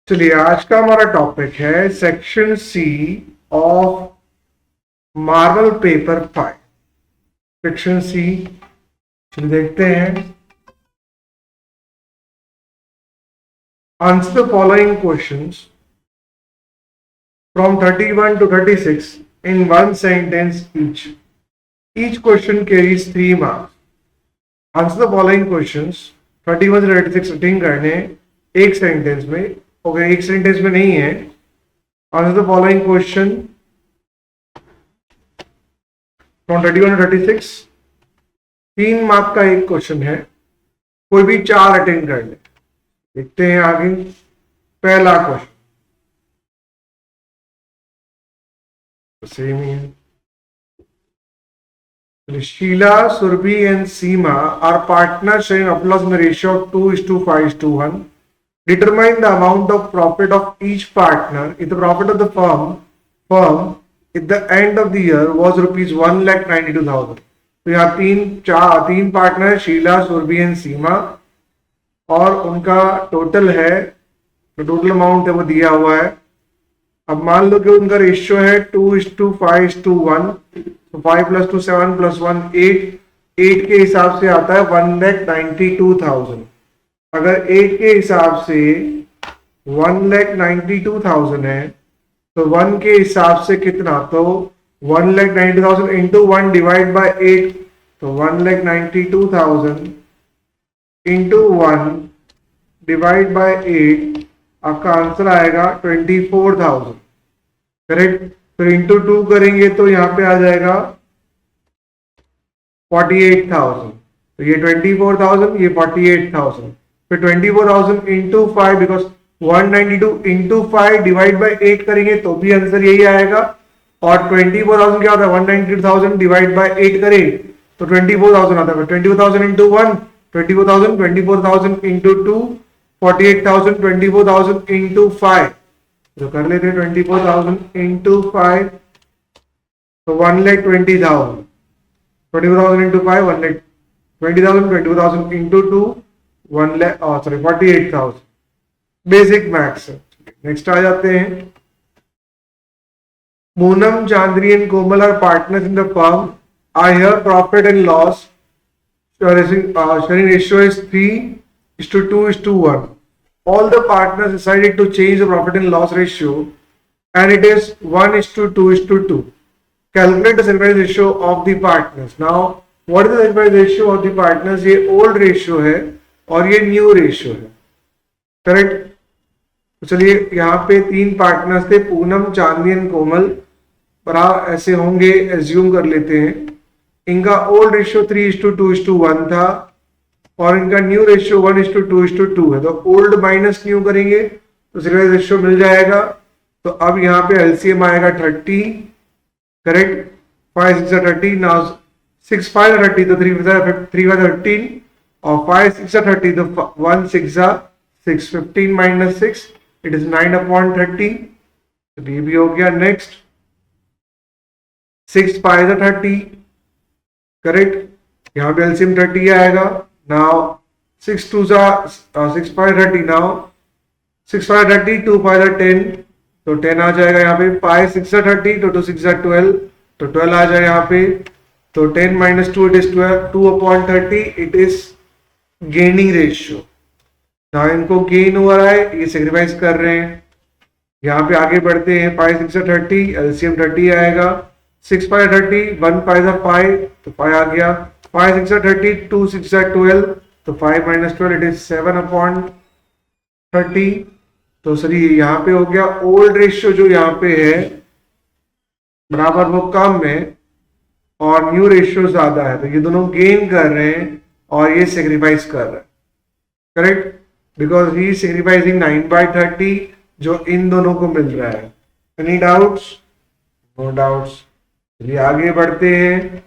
चलिए आज का हमारा टॉपिक है section C of marvel paper 5। Section C देखते हैं। Answer the following questions from 31 to 36 in one sentence each. Each question carries 3 marks. Answer the following questions 31 से 36 attend करने एक सेंटेंस में। ओके, एक सेंटेंस में नहीं है। Answer the following question from 31 to 36। 3 mark का एक क्वेश्चन है, कोई भी 4 अटेंड कर ले। देखते हैं आगे। पहला क्वेश्चन सेम ही है। Sheila, Surbhi and Seema are partners sharing approximate ratio of 2:5:1. Determine the amount of profit of each partner if the profit of the firm at the end of the year was rupees 1,92,000. तो यहाँ तीन partner है, Sheila, Surabhi and सीमा, और उनका total है, तो total amount है वो दिया हुआ है। अब मान लो कि उनका रेशियो है 2:5:1, तो 5 + 2 7 + 1 8 के हिसाब से आता है 1,92,000। अगर 8 के हिसाब से 1,92,000 है तो 1 के हिसाब से कितना, तो 1,92,000 इंटू 1 डिवाइड बाय 8, तो 1,92,000 इंटू 1 डिवाइड बाय 8, आपका आंसर आएगा 24,000। करेक्ट। फिर इंटू 2 करेंगे तो यहाँ पे आ जाएगा 48,000। तो ये 24,000, ये 48,000। फिर 24,000 into 5, because 192 into 5 divide by 8 करेंगे तो भी आंसर यही आएगा। और 24,000 क्या होता है, 192,000 डिवाइड बाय 8 करें तो 24,000 आता है। 24,000 इंटू 1 24,000, 24,000 इंटू 2 48,000, 24,000 इंटू 5, जो कर लेते हैं 24,000 इंटू 5, तो 1,20,000। 24,000 into 5 1,20,000, 24,000 into 2 48,000। Basic maths. Next आ जाते हैं। Poonam, Chandni and Komal are partners in the firm. I hear profit and loss sharing ratio is 3:2:1. All the partners decided to change the profit and loss ratio and it is 1:2:2. Calculate the sacrifice ratio of the partners. Now what is the sacrifice ratio of the partners? ये old ratio है और ये new ratio है। Correct. तो चलिए यहाँ पे 3 partners थे, पूनम, चांदनी एंड कोमल, पर ऐसे होंगे, एज्यूम कर लेते हैं। इनका ओल्ड रेशियो 3:2:1 था और इनका न्यू रेशियो 1:2:2 है। तो ओल्ड माइनस न्यू करेंगे तो सिर्फ रेशियो मिल जाएगा। तो अब यहाँ पे एलसीएम आएगा 30। करेक्ट। 5 6 30, नाउ 6 5 30, तो 3 5 13, और 5 6 30, तो 1 6 6, 15 माइनस 6, इट इज 9/30। तो ये भी हो गया। नेक्स्ट 6 5 30। करेक्ट। यहाँ पे एलसीएम 30 आएगा। नाउ 6 2 6 5 30, नाउ 6 5 30, 2 5 10, तो 10 आ जाएगा यहाँ पे। 5 6 30, तो 2 6 12, तो 12 आ जाएगा यहाँ पे। तो 10 - 2, it is 12, 2/30, it is gaining ratio. ना इनको गेन हो रहा है, ये सेक्रीफाइस कर रहे हैं। यहाँ पे आगे बढ़ते हैं। 5 6 30, एलसीएम 30 आएगा। 6 5 30, 1 5 5, तो 5 आ गया। 5 6 30, 2 6 12, तो 5 - 12, इट इज 7/30। तो सही यहाँ पे हो गया। ओल्ड रेशियो जो यहाँ पे है बराबर वो कम है और न्यू रेशियो ज्यादा है, तो ये दोनों गेन कर रहे हैं और ये सेक्रीफाइस कर रहे हैं। करेक्ट। बिकॉज ही सेक्रीफाइसिंग 9/30 जो इन दोनों को मिल रहा है। Any doubts? No doubts. चलिए आगे बढ़ते हैं।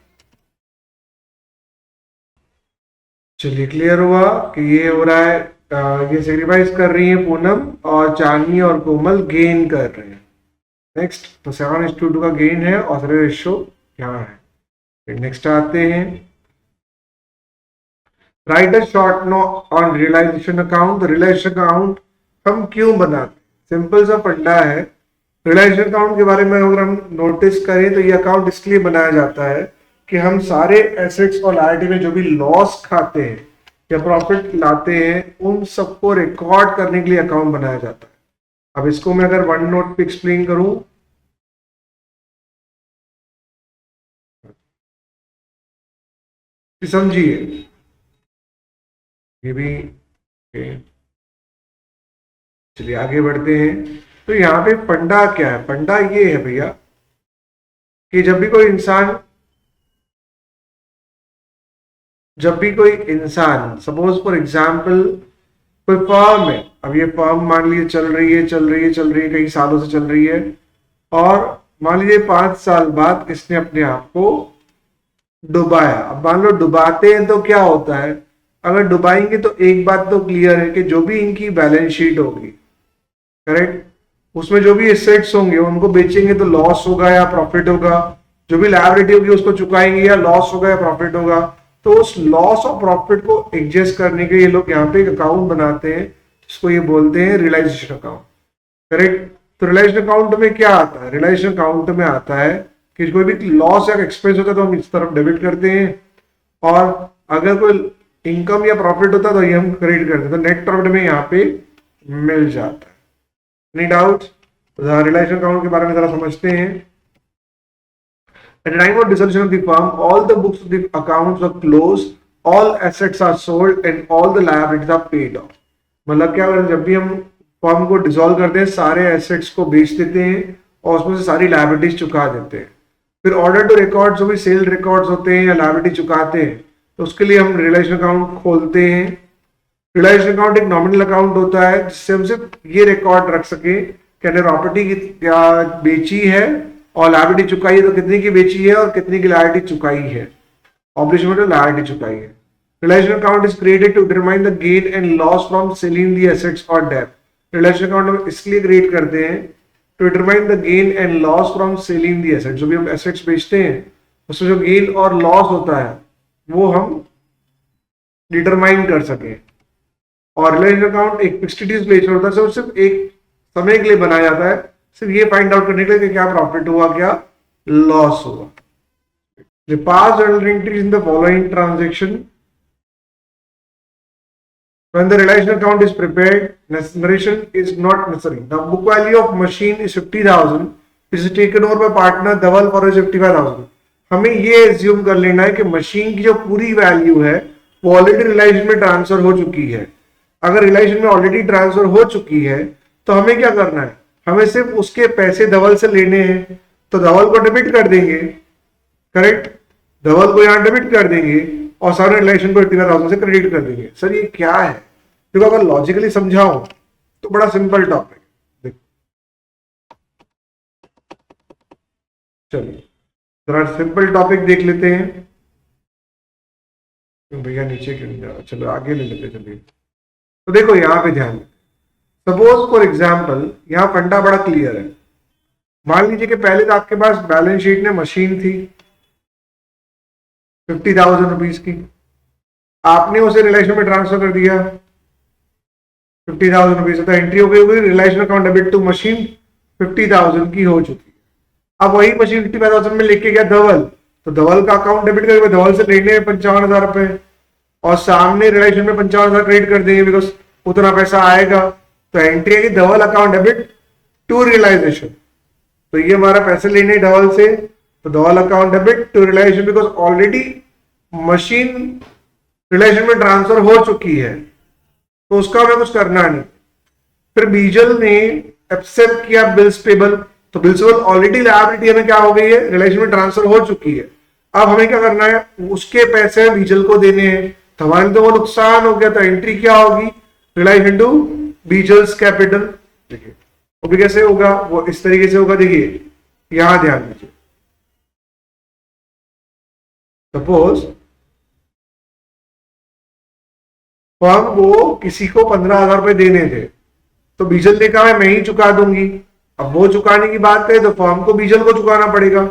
चलिए क्लियर हुआ कि ये हो रहा है, ये सेक्रीफाइस कर रही है पूनम, और चांदनी और कोमल गेन कर रहे हैं। नेक्स्ट, तो 7:2 का गेन है और रेशियो यहाँ है। नेक्स्ट आते हैं। Write a short note on realisation account. Realisation account हम क्यों बनाते हैं? सिंपल सा फंडा है। रियलाइजेशन अकाउंट के बारे में अगर हम नोटिस करें तो ये अकाउंट इसलिए बनाया जाता है कि हम सारे एसेट्स और लायबिलिटी में जो भी लॉस खाते हैं या प्रॉफिट लाते हैं उन सबको रिकॉर्ड करने के लिए अकाउंट बनाया जाता है। अब इसको मैं अगर वन नोट पे एक्सप्लेन करूं, समझिए ये भी। चलिए आगे बढ़ते हैं। तो यहाँ पे फंडा क्या है? फंडा ये है भैया कि जब भी कोई इंसान सपोज फॉर एग्जाम्पल कोई फर्म है, अब ये फर्म मान लीजिए चल रही है कई सालों से चल रही है, और मान लीजिए 5 साल बाद इसने अपने आप को डुबाया। अब मान लो डुबाते हैं तो क्या होता है, अगर डुबाएंगे तो एक बात तो क्लियर है कि जो भी इनकी बैलेंस शीट होगी, करेक्ट, उसमें जो भी एसेट्स होंगे उनको बेचेंगे तो लॉस होगा या प्रॉफिट होगा, जो भी लायबिलिटी होगी उसको चुकाएंगे या लॉस होगा या प्रॉफिट होगा। तो उस लॉस और प्रॉफिट को एडजस्ट करने के ये लोग यहाँ पे एक अकाउंट बनाते हैं जिसको ये बोलते हैं रियलाइजेशन अकाउंट, करेक्ट। तो रियलाइजेशन अकाउंट में क्या आता है? रियलाइजेशन अकाउंट में आता है कि कोई भी लॉस या एक्सपेंस होता है तो हम इस तरफ डेबिट करते हैं, और अगर कोई इनकम या प्रॉफिट होता है तो ये हम क्रेडिट करते हैं, तो नेट प्रॉफिट में यहाँ पे मिल जाता है। Any doubt? रियलाइजेशन अकाउंट के बारे में जरा समझते हैं। At the time of dissolution of the firm, all the books of the accounts are closed, all assets are sold and all the liabilities are paid off. मतलब क्या, जब भी हम फर्म को डिसॉल्व करते हैं सारे एसेट्स को बेच देते हैं और उसमें से सारी लायबिलिटीज चुका देते हैं। फिर ऑर्डर टू रिकॉर्ड जो भी सेल रिकॉर्ड्स होते हैं या लायबिलिटी चुकाते हैं तो उसके लिए हम रियलाइजेशन अकाउंट खोलते हैं। रियलाइजेशन अकाउंट एक नॉमिनल अकाउंट होता है जिससे हम सिर्फ ये रिकॉर्ड रख सके कि हमने प्रॉपर्टी क्या बेची है और लायबिलिटी चुकाई है तो कितनी की बेची है और कितनी की लायबिलिटी चुकाई है, ऑब्लिगेशन में लायबिलिटी चुकाई है। Realisation account is created to determine the gain and loss from selling the assets और डेट। रियलाइजेशन अकाउंट हम इसलिए क्रिएट करते हैं to determine the gain and loss from selling the assets. जो भी हम एसेट्स बेचते हैं उसमें जो गेन और लॉस होता है वो हम डिटरमाइन कर सके। और रियलाइजेशन अकाउंट एक फिक्स्ड नेचर होता है, सिर्फ एक समय के लिए बनाया जाता है, सिर्फ ये फाइंड आउट करने के लिए कि क्या प्रॉफिट हुआ क्या लॉस हुआ। The past journal entries in the following transaction. When the realization account is prepared, narration is not necessary. The book value of machine is 50,000. It is taken over by partner Dhaval for 55,000. हमें ये assume कर लेना है कि machine की जो पूरी value है वो ऑलरेडी रियलाइजेशन में ट्रांसफर हो चुकी है। अगर रियलाइजेशन में ऑलरेडी ट्रांसफर हो चुकी है तो हमें क्या करना है, हमें सिर्फ उसके पैसे धवल से लेने हैं, तो धवल को डेबिट कर देंगे, करेक्ट, धवल को यहां डेबिट कर देंगे और सारे रिलेशन को 85,000 से क्रेडिट कर देंगे। सर ये क्या है? देखो अगर लॉजिकली समझाओ तो बड़ा सिंपल टॉपिक, देखो चलिए जरा सिंपल टॉपिक देख लेते हैं। भैया नीचे क्यों नहीं जा रहा, चलो आगे ले लेते चलिए। तो देखो यहाँ पे ध्यान, सपोज फॉर एग्जाम्पल यहाँ फंडा बड़ा क्लियर है। मान लीजिए कि पहले तो आपके पास बैलेंस शीट में मशीन थी 50,000 रुपीज की, आपने उसे रिलेशन में ट्रांसफर कर दिया 50,000 रुपीज, तो एंट्री हो गई realisation account debit to machine 50,000 की हो चुकी है। अब वही मशीन 55,000 में लेके गया धवल, तो धवल का अकाउंट डेबिट करके धवल से लेने 55,000 रुपए और सामने रिलेशन में 55,000 क्रेडिट कर देंगे बिकॉज उतना पैसा आएगा। तो एंट्री है कि Dhawal account debit to realisation, तो ये हमारा पैसे लेने धवल से, तो Dhawal account debit to realisation because already machine relation में ट्रांसफर हो चुकी है तो उसका हमें कुछ करना नहीं। फिर बीजल ने एक्सेप्ट किया बिल्स पेबल, तो बिल्स पेबल ऑलरेडी लायबिलिटी हमें क्या हो गई है, रिलेशन में ट्रांसफर हो चुकी है। अब हमें क्या करना है, उसके पैसे बीजल को देने हैं, तो हमारे तो वो नुकसान हो गया, तो एंट्री क्या होगी, रियलाइजेशन टू बीजल्स कैपिटल। देखिए वो भी कैसे होगा, वो इस तरीके से होगा। देखिए यहां ध्यान दीजिए, सपोज फर्म को किसी को 15,000 रुपए देने थे तो बीजल ने कहा मैं ही चुका दूंगी। अब वो चुकाने की बात करें तो फर्म को बीजल को चुकाना पड़ेगा,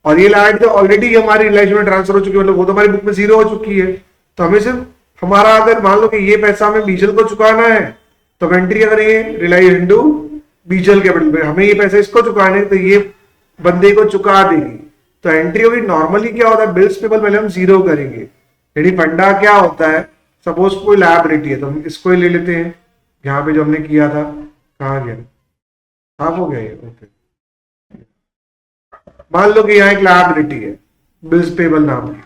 और ये लाइट तो ऑलरेडी हमारी रिलेशन में ट्रांसफर हो चुकी है, मतलब वो तो हमारी बुक में 0 हो चुकी है। तो हमें सिर्फ हमारा अगर मान लो कि ये पैसा हमें बीजल को चुकाना है तो एंट्री अगर ये रिलाइजेशन टू बीजल कैपिटल पे, हमें ये पैसे इसको चुकाने, तो ये बंदे को चुका देगी। तो एंट्री होगी। नॉर्मली क्या होता है, बिल्स पेबल पहले हम जीरो करेंगे। यदि फंडा क्या होता है, सपोज कोई लायबिलिटी है तो हम इसको ही ले लेते हैं, यहाँ पे जो हमने किया था, कहाँ गया, साफ हो गया ये, ओके। मान लो कि यहाँ एक लायबिलिटी है बिल्स पेबल नाम की,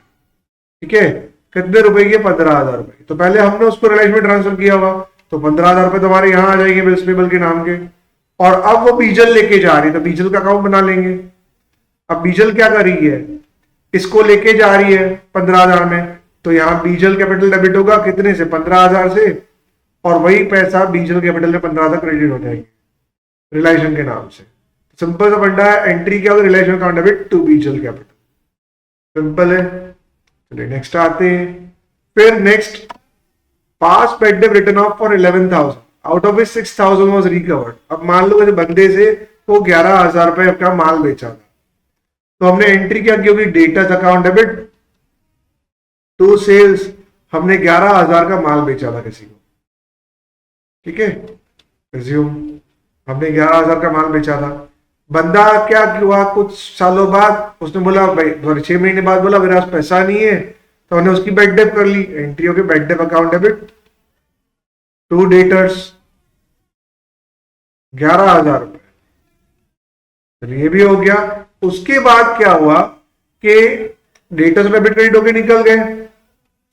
ठीक है, कितने रुपए की, 15,000 रुपए। तो पहले हमने उसको रिलायंस में ट्रांसफर किया होगा, तो 15,000 रुपए तुम्हारे यहाँ आ जाएंगे बिल्स पेबल के नाम के। और अब वो बीजल लेके जा रही है, तो बीजल का अकाउंट बना लेंगे। अब बीजल क्या कर रही है, इसको लेके जा रही है 15,000 में, तो यहाँ बीजल कैपिटल डेबिट होगा कितने से, 15,000 से, और वही पैसा बीजल कैपिटल में 15,000 क्रेडिट हो जाएगी रिलायंस के नाम से। सिंपल सा फंडा है, एंट्री क्या होगा, रिलायंस account debit to Bijal capital, simple है। चलिए नेक्स्ट आते हैं। फिर next, past bad debt written off for 11,000 out of 6,000 was recovered. अब मान लो कि बंदे से वो 11,000 रुपए का माल बेचा था, तो हमने एंट्री क्या की होगी, debtors account debit to sales. हमने 11,000 का माल बेचा था किसी को, ठीक है, रिज्यूम, हमने 11,000 का माल बेचा था। बंदा क्या हुआ, कुछ सालों बाद उसने बोला भाई, 6 महीने बाद बोला मेरे पास पैसा नहीं है, तो हमने उसकी बेड डेप कर ली, एंट्री होगी bad debt account debit to debtors 11,000 रुपए, ये भी हो गया। उसके बाद क्या हुआ कि डेटर्स डेबिट क्रेडिट होके निकल गए,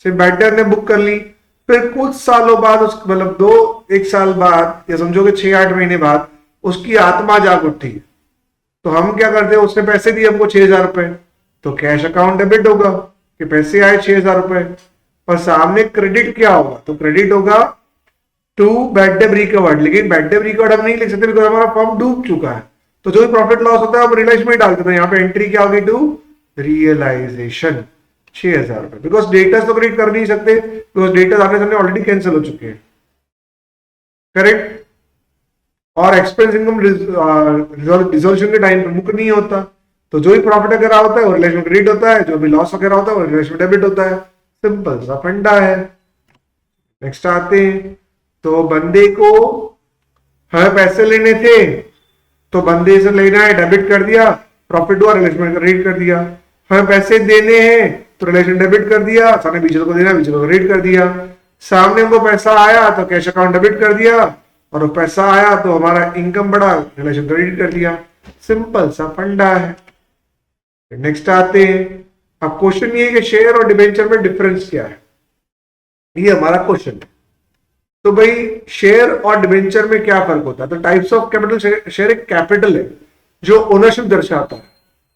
सिर्फ बेडर ने बुक कर ली। फिर कुछ सालों बाद, उस मतलब 1 साल बाद, या समझो कि 6-8 महीने बाद उसकी आत्मा जाग उठी, तो हम क्या करते हैं, उसने पैसे दिए हमको 6,000 रुपए, तो कैश अकाउंट डेबिट होगा कि पैसे आए 6,000 रुपए, और सामने क्रेडिट क्या होगा, तो क्रेडिट होगा टू बैड डेट रिकवर्ड। लेकिन बैड डेट रिकवर्ड हम नहीं लिख सकते बिकॉज हमारा फॉर्म डूब चुका है, तो जो भी प्रॉफिट लॉस होता है हम रियलाइज में डाल देते हैं। यहाँ पे एंट्री क्या होगी, टू रियलाइजेशन 6,000 रुपए, बिकॉज डेटर्स तो क्रेडिट कर नहीं सकते, बिकॉज डेटर्स आने सामने ऑलरेडी कैंसिल हो चुके हैं, करेक्ट। और एक्सपेंस इनकम रिजोल्यूशन के टाइम पे बुक नहीं होता, तो जो भी प्रॉफिट वगैरह होता है वो रिलेशन में क्रेडिट होता है, जो भी लॉस वगैरह होता है वो रिलेशन में डेबिट होता है, सिंपल सा फंडा है। नेक्स्ट आते हैं, तो बंदे को हमें पैसे लेने थे, तो बंदे से लेना है, डेबिट कर दिया, प्रॉफिट हुआ, रिलेशन में क्रेडिट कर दिया। हमें पैसे देने हैं, तो रिलेशन डेबिट कर दिया, सामने बीजल को देना, बीजल को क्रेडिट कर दिया। सामने हमको पैसा आया तो कैश अकाउंट डेबिट कर दिया, और वो पैसा आया तो हमारा इनकम बढ़ा, रिलेशन क्रेडिट कर दिया, सिंपल सा फंडा है। नेक्स्ट आते हैं। अब क्वेश्चन ये है कि शेयर और डिबेंचर में डिफरेंस क्या है, ये हमारा क्वेश्चन है। तो भाई शेयर और डिबेंचर में क्या फर्क होता है, तो टाइप्स ऑफ कैपिटल, शेयर एक कैपिटल है जो ओनरशिप दर्शाता है,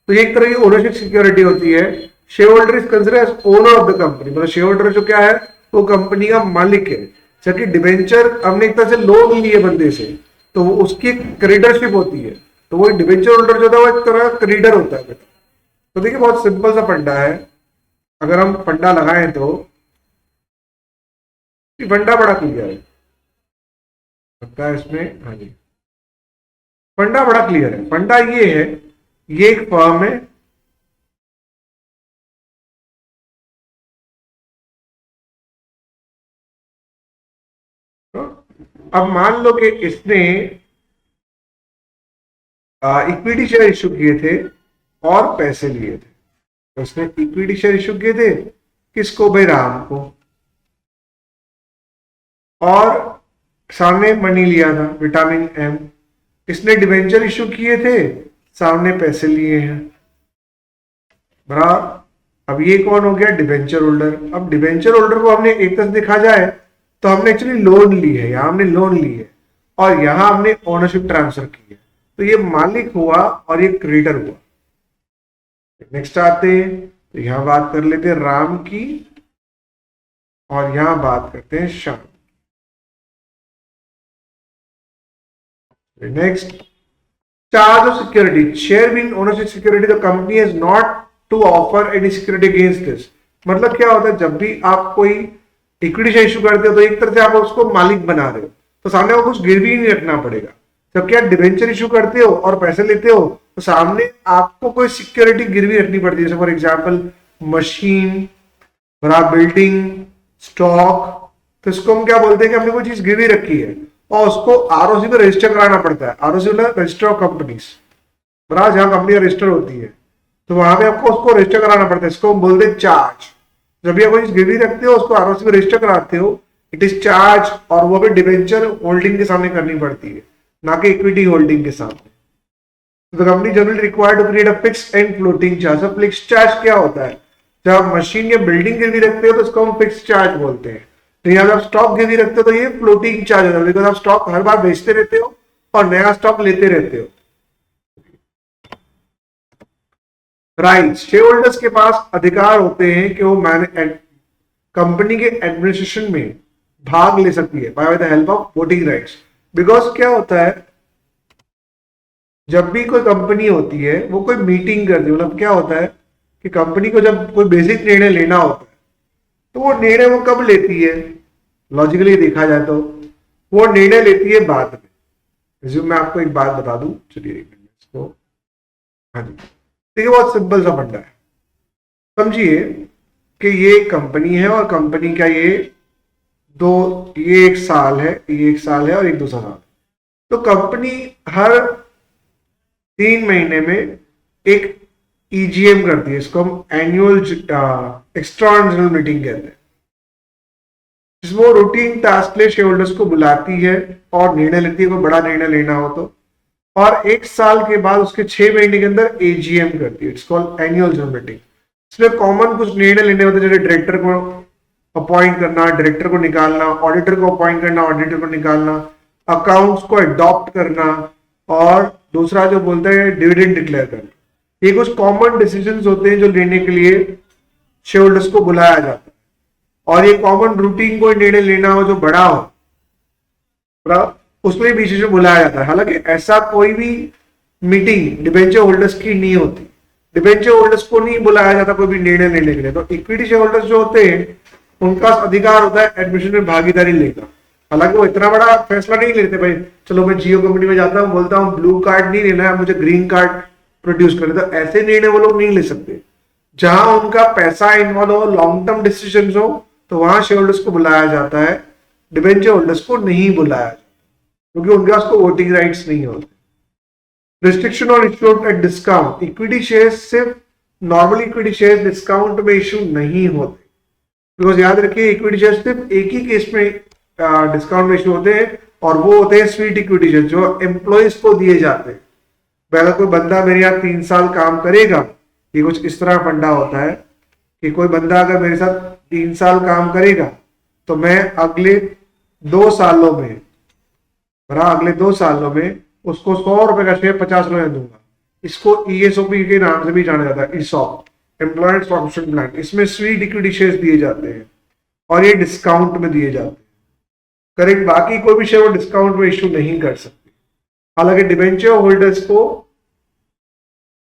तो एक तरह की ओनरशिप सिक्योरिटी होती है। Share holder is considered as owner of the company, मतलब शेयर होल्डर जो क्या है वो कंपनी का मालिक है। जबकि डिबेंचर हमने एक तरह से लोन लिए बंदे से, तो उसकी क्रेडिटरशिप होती है, तो वो डिबेंचर होल्डर जो होता है वो एक तरह क्रेडिटर होता है। तो देखिए बहुत सिंपल सा फंडा है, अगर हम फंडा लगाएं तो फंडा बड़ा क्लियर है, लगता है इसमें, हाँ जी, फंडा बड़ा क्लियर है। फंडा ये है, ये एक फर्म है, तो अब मान लो कि इसने इक्विटी शेयर इश्यू किए थे और पैसे लिए थे, तो इसने इक्विटी शेयर इश्यू किए थे किसको, भाई राम को, और सामने मनी लिया था विटामिन एम। इसने डिबेंचर इश्यू किए थे, सामने पैसे लिए हैं, बराबर। अब ये कौन हो गया, डिबेंचर होल्डर। अब डिबेंचर होल्डर को हमने एक तरह से देखा जाए तो हमने एक्चुअली लोन ली है, यहां हमने लोन ली है और यहां हमने ओनरशिप ट्रांसफर की है, तो ये मालिक हुआ और ये क्रेडिटर हुआ। नेक्स्ट आते हैं, तो यहां बात कर लेते हैं राम की और यहां बात करते हैं Shyam. Next, charge of security, share being ownership security, the company has not to offer any security against this. मतलब क्या होता है, जब भी आप कोई इक्विटी शेयर इशू करते हो तो एक तरह से आप उसको मालिक बना रहे हो, तो सामने को कुछ गिरवी नहीं रखना पड़ेगा। जबकि आप डिबेंचर इशू करते हो और पैसे लेते हो तो सामने आपको कोई सिक्योरिटी गिरवी रखनी पड़ती है, जैसे for example machine, building, stock. तो इसको हम क्या बोलते हैं कि हमने कोई चीज गिरवी रखी है और उसको आरओसी में रजिस्टर कराना पड़ता है। आरओसी मतलब रजिस्टर ऑफ कंपनीज, बराबर, जहां कंपनी रजिस्टर होती है तो वहां पे आपको उसको रजिस्टर कराना पड़ता है। इसको हम बोलते हैं चार्ज। जब भी आप कोई गिरवी रखते हो उसको आरओसी में रजिस्टर कराते हो, इट इज चार्ज, और वो भी डिबेंचर होल्डिंग के सामने करनी पड़ती है, ना कि इक्विटी होल्डिंग के सामने। The company generally required to create a fixed and floating charge। अब फिक्स चार्ज क्या होता है? जब आप मशीन या बिल्डिंग गिरवी रखते हो तो इसको हम फिक्स चार्ज बोलते हैं। तो यहाँ आप स्टॉक गिरवी रखते हो तो ये फ्लोटिंग चार्ज होता है, बिकॉज आप स्टॉक हर बार बेचते रहते हो और नया स्टॉक लेते रहते हो। राइट्स, शेयर होल्डर्स के पास अधिकार होते हैं कि वो कंपनी के एडमिनिस्ट्रेशन में भाग ले सकती है by the help of voting rights. Because क्या होता है, जब भी कोई कंपनी होती है वो कोई मीटिंग करती है, मतलब क्या होता है कि कंपनी को जब कोई बेसिक निर्णय लेना होता है तो वो निर्णय वो कब लेती है? लॉजिकली देखा जाए तो वो निर्णय लेती है बाद में। रिज्यूम में आपको एक बात बता दूं, चलिए इसको, हाँ जी, देखिए बहुत सिंपल सा फंडा है। समझिए कि ये कंपनी है और कंपनी का ये एक साल है, ये एक साल है और एक दूसरा साल। तो कंपनी हर 3 महीने में एक ईजीएम करती है, इसको हम एनुअल एक्स्ट्राऑर्डिनरी मीटिंग कहते हैं, जिसमें वो रूटीन टास्क ले शेयर होल्डर्स को बुलाती है और निर्णय लेती है, कोई बड़ा निर्णय लेना हो तो। और एक साल के बाद उसके 6 महीने के अंदर एजीएम करती है, it's called annual general meeting. इसमें कॉमन कुछ निर्णय लेने होते हैं, जैसे डायरेक्टर को अपॉइंट करना, डायरेक्टर को निकालना, ऑडिटर को अपॉइंट करना, ऑडिटर को निकालना, अकाउंट्स को अडॉप्ट करना, और दूसरा जो बोलते हैं डिविडेंड डिक्लेयर करना। ये कुछ कॉमन डिसीजंस होते हैं जो लेने के लिए शेयर होल्डर्स को बुलाया जाता है। और ये कॉमन रूटीन कोई निर्णय लेना हो जो बड़ा हो, उसमें बीच में बुलाया जाता है। हालांकि ऐसा कोई भी मीटिंग डिबेंचर होल्डर्स की नहीं होती, डिबेंचर होल्डर्स को नहीं बुलाया जाता कोई भी निर्णय लेने के लिए। तो इक्विटी शेयर होल्डर्स जो होते हैं उनका अधिकार होता है एडमिशन में भागीदारी लेना। हालांकि वो इतना बड़ा फैसला नहीं लेते, भाई चलो मैं जियो कंपनी में जाता हूँ, बोलता हूँ ब्लू कार्ड नहीं लेना है, मुझे ग्रीन कार्ड प्रोड्यूस करना। तो ऐसे निर्णय वो लोग नहीं ले सकते। जहां उनका पैसा इन्वॉल्व हो, लॉन्ग टर्म डिसीजन हो, तो वहां शेयर होल्डर्स को बुलाया जाता है, डिबेंचर होल्डर्स को नहीं बुलाया जाता, क्योंकि उनके पास कोई वोटिंग राइट्स नहीं होते। रिस्ट्रिक्शन और issue at discount, equity share सिर्फ नॉर्मल इक्विटी शेयर डिस्काउंट में इशू नहीं होते, बिकॉज याद रखिए इक्विटी शेयर सिर्फ एक ही केस में डिस्काउंट में इशू होते हैं, और वो होते हैं स्वीट इक्विटी शेयर जो एम्प्लॉयज को दिए जाते हैं। अगर कोई बंदा मेरे यहाँ 3 साल काम करेगा, ये कुछ इस तरह फंडा होता है कि कोई बंदा अगर मेरे साथ 3 साल काम करेगा तो मैं अगले 2 सालों में, अगले 2 सालों में उसको 100 रुपए का शेयर 50 रुपए में दूंगा। इसको ईएसओपी के नाम से भी जाना जाता है, ESOP, employment stock option plan. इसमें स्वीट इक्विटी शेयर दिए जाते हैं और ये डिस्काउंट में दिए जाते हैं। करेक्ट, बाकी कोई भी शेयर वो डिस्काउंट में इशू नहीं कर सकते। हालांकि डिबेंचर होल्डर्स को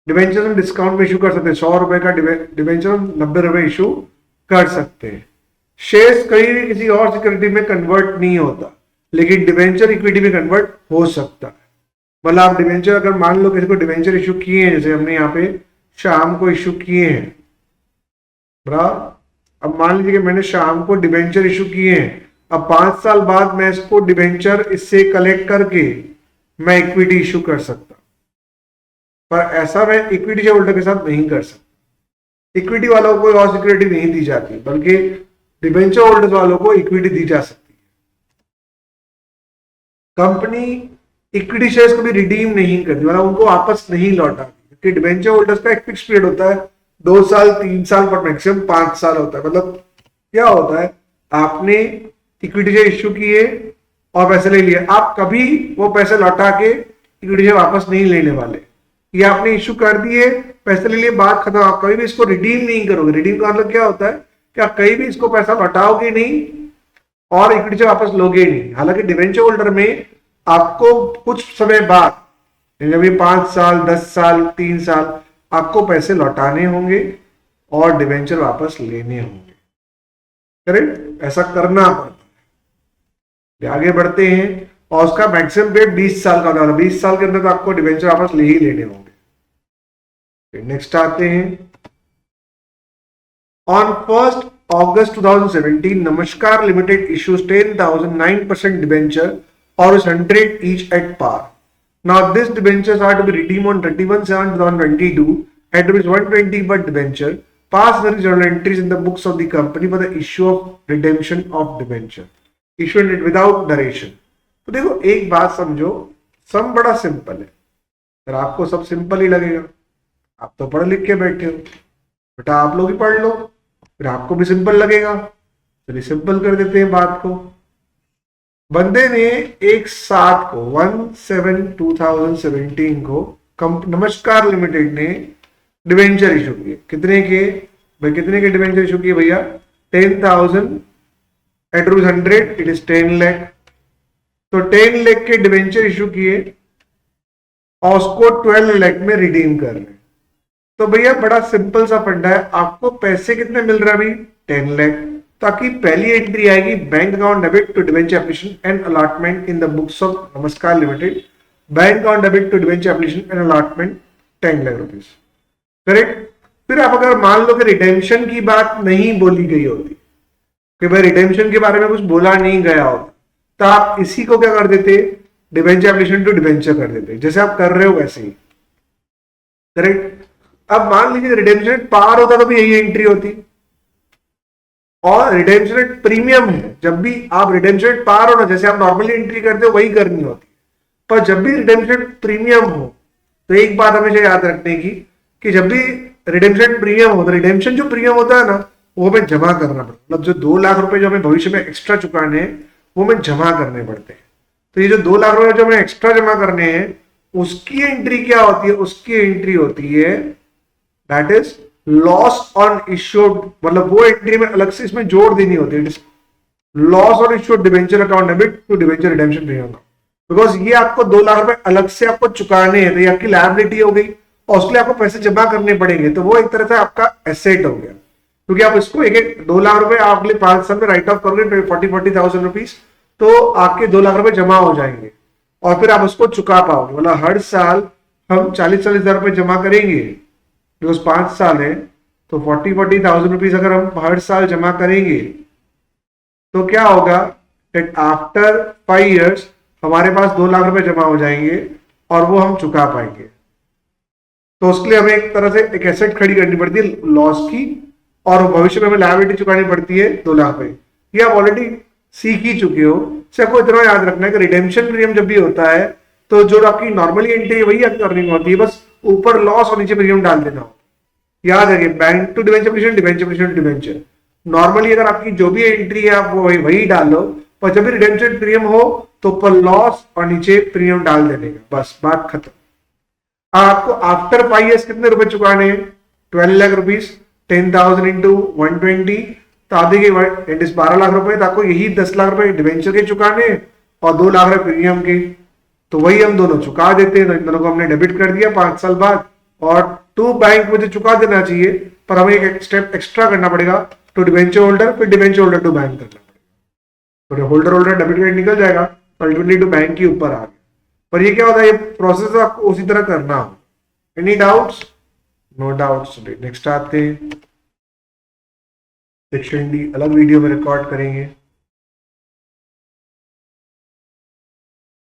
डिबेंचर में डिस्काउंट में इशू कर सकते हैं, 100 रुपए का डिबेंचर 90 रुपए इशू कर सकते हैं। शेयर्स कहीं भी किसी और सिक्योरिटी में कन्वर्ट नहीं होता, लेकिन डिबेंचर इक्विटी में कन्वर्ट हो सकता है। मतलब आप डिबेंचर, अगर मान लो किसी को डिबेंचर इशू किए हैं, जैसे हमने यहाँ पे शाम को इशू किए हैं, बराबर। अब मान लीजिए कि मैंने शाम को डिबेंचर इशू किए हैं, अब 5 साल बाद मैं इसको डिबेंचर इससे कलेक्ट करके मैं इक्विटी इशू कर सकता, पर ऐसा मैं इक्विटी शेयर होल्डर के साथ नहीं कर सकता। इक्विटी वालों को कोई और सिक्योरिटी नहीं दी जाती, बल्कि डिबेंचर होल्डर्स वालों को इक्विटी दी जा सकती है। कंपनी इक्विटी शेयर्स को भी रिडीम नहीं करती, मतलब उनको वापस नहीं लौटाती, क्योंकि डिबेंचर होल्डर्स का एक फिक्स पीरियड होता है, 2 साल 3 साल पर मैक्सिमम 5 साल होता है। मतलब क्या होता है, आपने इक्विटी शेयर इश्यू किए और पैसे ले लिए, आप कभी वो पैसे लौटा के इक्विटी शेयर वापस नहीं लेने वाले। ये आपने इश्यू कर दिए, पैसे ले लिए, बात खत्म, आप कभी भी इसको रिडीम नहीं करोगे। रिडीम का मतलब क्या होता है कि आप कहीं भी इसको पैसा लौटाओगे नहीं और इक्विटी शेयर वापस लोगे नहीं। हालांकि डिबेंचर होल्डर में आपको कुछ समय बाद, जब ये 5 साल 10 साल 3 साल, आपको पैसे लौटाने होंगे और डिबेंचर वापस लेने होंगे। करेक्ट, ऐसा करना पड़ता है। आगे बढ़ते हैं, और उसका मैक्सिमम पीरियड 20 साल का होता है। 20 साल के अंदर तो आपको डिबेंचर वापस ले ही लेने होंगे। नेक्स्ट आते हैं, ऑन 1 अगस्त 2017 नमस्कार लिमिटेड इश्यूज 10,009% डिबेंचर और 100 each at par. Now these debentures are to be redeemed on 31/7/2022 at rupees 120 per debenture. Pass the journal entries in the books of the company for the issue of redemption of debenture. Issued it without duration. तो देखो एक बात समझो, सम बड़ा simple है। अगर आपको सब सिंपल ही लगेगा, आप तो पढ़ लिख के बैठे हो, बेटा आप लोग ही पढ़ लो, फिर आपको भी सिंपल लगेगा। चलिए सिंपल कर देते हैं बात को। बंदे ने एक 7 को 1/7/2017 को नमस्कार लिमिटेड ने डिवेंचर इशू किए। कितने के भाई, कितने के डिवेंचर इशू किए भैया? 10,000 eight rupees 100, it is 10 lakh. तो 10 लाख के डिवेंचर इशू किए और उसको 12 लाख में रिडीम कर रहे हैं। तो भैया बड़ा सिंपल सा फंडा है, आपको पैसे कितने मिल रहे हैं अभी? 10 लाख। ताकि पहली एंट्री आएगी bank account debit to debenture application and allotment in the books of नमस्कार limited, bank account debit to debenture application and allotment 10 lakh rupees. Correct. फिर आप अगर मान लो कि रिडेम्पशन की बात नहीं बोली गई होती, कि भाई रिडेम्पशन के बारे में कुछ बोला नहीं गया होता, तो आप इसी को क्या कर देते? डिवेंचर एप्लीकेशन टू डिवेंचर कर देते, जैसे आप कर रहे हो वैसे ही। करेक्ट। अब मान लीजिए रिडेम्पशन पार होता तो भी यही एंट्री होती, और रिडेम्पशन प्रीमियम है, जब भी आप रिडेम्पशन पार हो ना, जैसे आप नॉर्मली एंट्री करते हो वही करनी होती, पर जब भी रिडेम्पशन प्रीमियम हो तो एक बात हमेशा याद रखने की कि जब भी रिडेम्पशन प्रीमियम हो तो रिडेम्पशन जो प्रीमियम होता है ना, वो हमें जमा करना पड़ता है। मतलब जो 2 लाख रुपए जो हमें भविष्य में एक्स्ट्रा चुकाने हैं वो हमें जमा करने पड़ते हैं। तो ये जो 2 लाख रुपए जो हमें एक्स्ट्रा जमा करने हैं, उसकी एंट्री क्या होती है? उसकी एंट्री होती है that is loss on issued, मतलब वो एंट्री में अलग से इसमें जोड़ देनी होती है, loss on issued debenture account debit to debenture redemption premium. Because ये आपको 2 लाख रुपए अलग से आपको चुकाने हैं, तो ये आपकी लायबिलिटी हो गई और उसके लिए आपको पैसे जमा करने पड़ेंगे, तो वो एक तरह से आपका एसेट हो गया। क्योंकि आप इसको एक 2 लाख रुपए आप अगले 5 साल में राइट ऑफ करोगे 40,000 रुपीज, तो आपके 2 लाख रुपए जमा हो जाएंगे और फिर आप उसको चुका पाओगे। मतलब हर साल हम 40,000 रुपए जमा करेंगे, बिकॉज 5 साल है, तो 40,000 रुपीज अगर हम हर साल जमा करेंगे तो क्या होगा? आफ्टर 5 years हमारे पास 2 लाख रुपए जमा हो जाएंगे और वो हम चुका पाएंगे। तो उसके लिए हमें एक तरह से एक एसेट खड़ी करनी पड़ती है लॉस की, और भविष्य में हमें लायबिलिटी चुकानी पड़ती है 2 लाख रुपए। ये आप ऑलरेडी सीख ही चुके हो। आपको इतना याद रखना है कि रिडेम्पशन प्रीमियम जब भी होता है तो जो आपकी नॉर्मली एंट्री है वही आपकी अर्निंग होती है, बस ऊपर लॉस और नीचे प्रीमियम डाल देना हो। याद रखिए, bank to debenture application, debenture application to debenture. Normally अगर आपकी जो भी एंट्री है आप वही डाल लो, पर जब भी रिडेम्पशन प्रीमियम हो तो ऊपर लॉस और नीचे प्रीमियम डाल देने का, बस बात खत्म। आपको आफ्टर 5 years कितने रुपए चुकाने हैं? 12 लाख रुपीज, 10,000 इंटू 120, तो आधे के 12 लाख रुपए, तो आपको यही 10 लाख रुपए डिवेंचर के चुकाने और 2 लाख रुपए प्रीमियम के। तो वही हम दोनों चुका देते हैं, तो इन दोनों को हमने डेबिट कर दिया 5 साल बाद, और टू बैंक मुझे चुका देना चाहिए, पर हमें एक स्टेप एक्स्ट्रा करना पड़ेगा, टू डिवेंचर होल्डर, फिर डिवेंचर होल्डर टू बैंक करना पड़ेगा। तो होल्डर डेबिट क्रेडिट निकल जाएगा, अल्टीमेटली टू बैंक के ऊपर आ गया। पर ये क्या होता है, ये प्रोसेस आपको उसी तरह करना हो। Any doubts? No doubts. Next आते हैं सेक्शन डी, अलग वीडियो में रिकॉर्ड करेंगे।